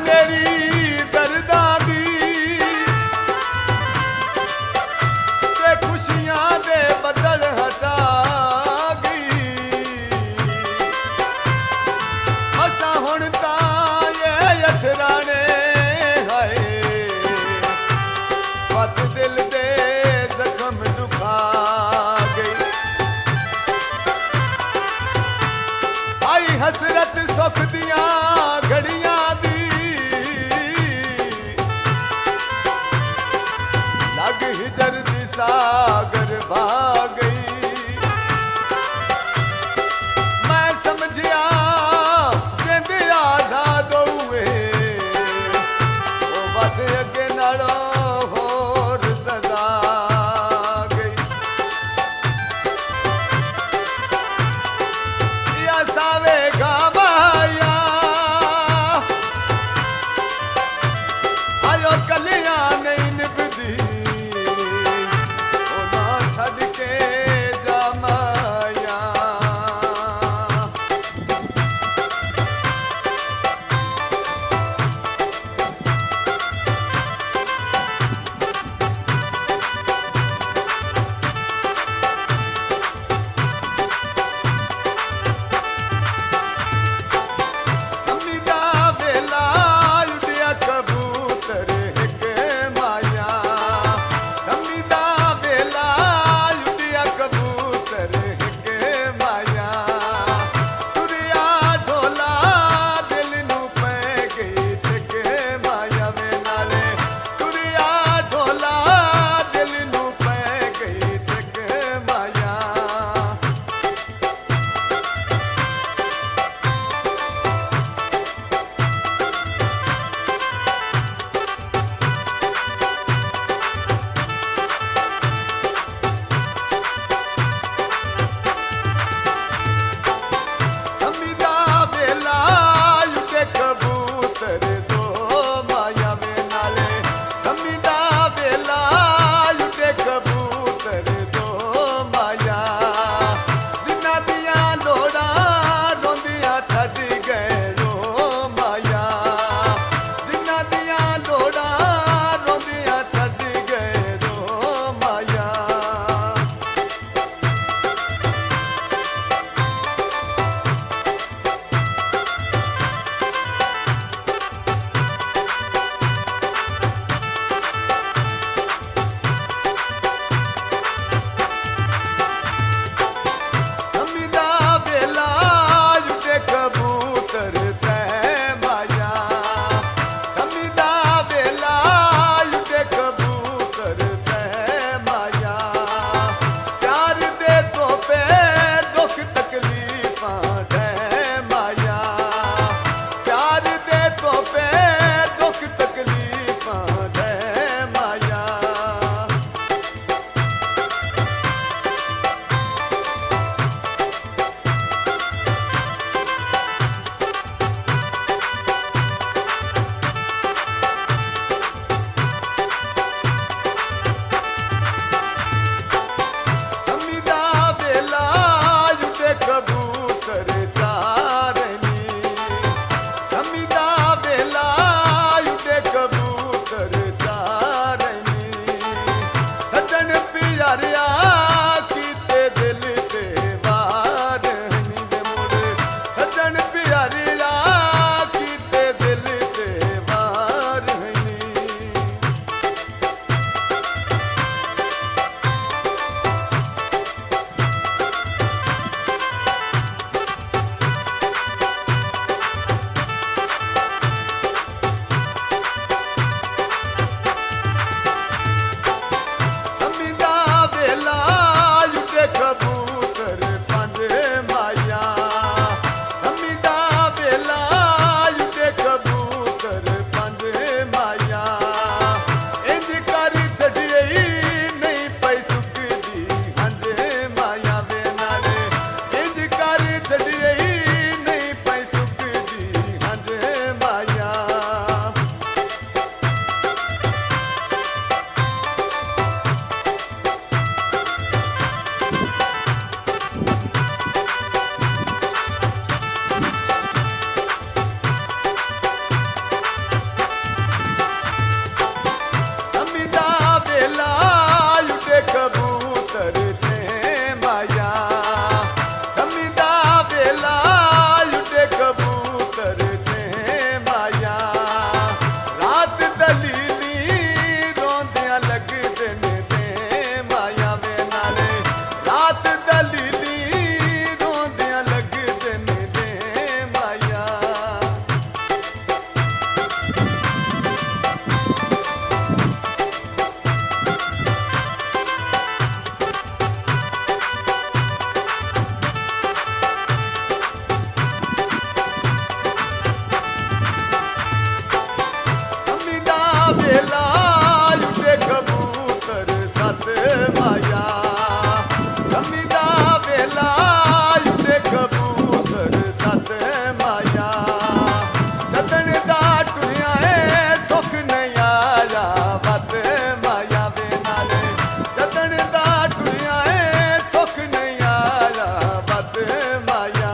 मेरी दर्दां दी ते खुशियां दे बदल हटा गई। असा हुण तां ये अठराने हाय पत दिल दे जख्म दुखा गई। आई हसरत सुख दियां घड़ियां दी वेला उड़े कबूतर सत माया धमी दा वेला उड़े कबूतर सत माया जतन दा टुरिया है सुख नहीं आया बत माया वे नाले जतन दा टुरिया है सुख नहीं आया बत माया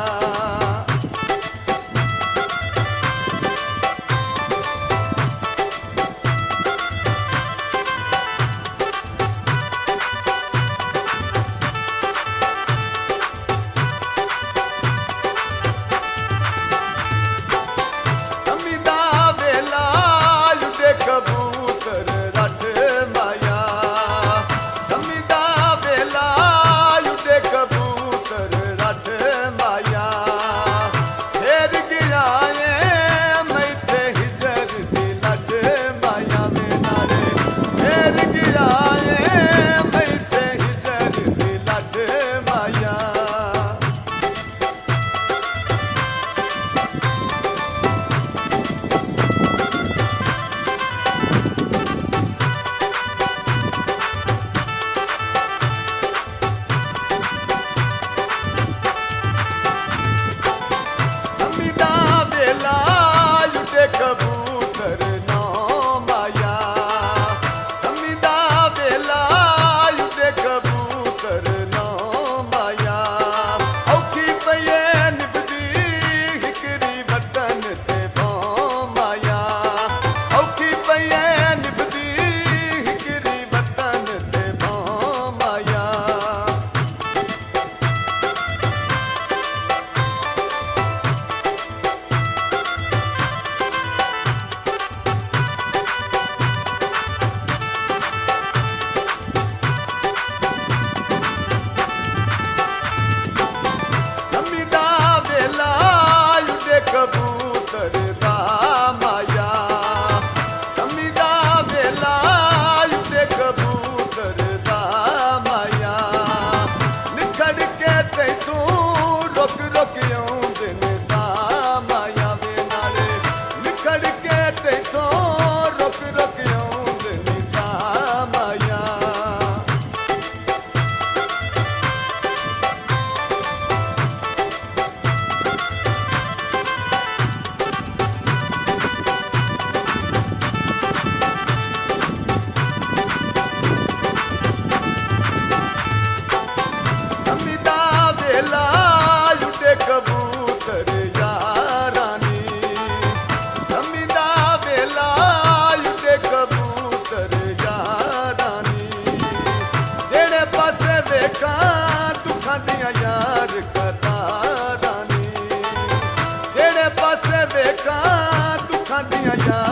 अमिदा वेला उड़े कबूतर रट माया अमिदा वेला उड़े कबूतर रट माया फेर गिराए मैथे हिजर दी लट माया वे नाले फेर गिराए मैथे हिजर दी लट माया अमिदा वेला उड़े कबूतर नौ माया अमिदा वेला उड़े कबूतर नौ माया औखी पये निभदी हिकरी वतन ते भौ माया औखी पये निभदी हिकरी वतन ते भौ माया अमिदा वेला उड़े कबूतर दा माया अमिदा वेला उड़े कबूतर दा माया निखड़ के ते तू रुक रुक आउंदे ने सा माया वे नाले निखड़ के ते तू रुक रुक आउंदे ने सा माया अमिदा वेला उड़े कबूतर यारानी अमिदा वेला उड़े कबूतर यारानी जेड़े पासे वेखा दुखां दियां यार कतारानी जेड़े पासे वेखा दुखां दियां यार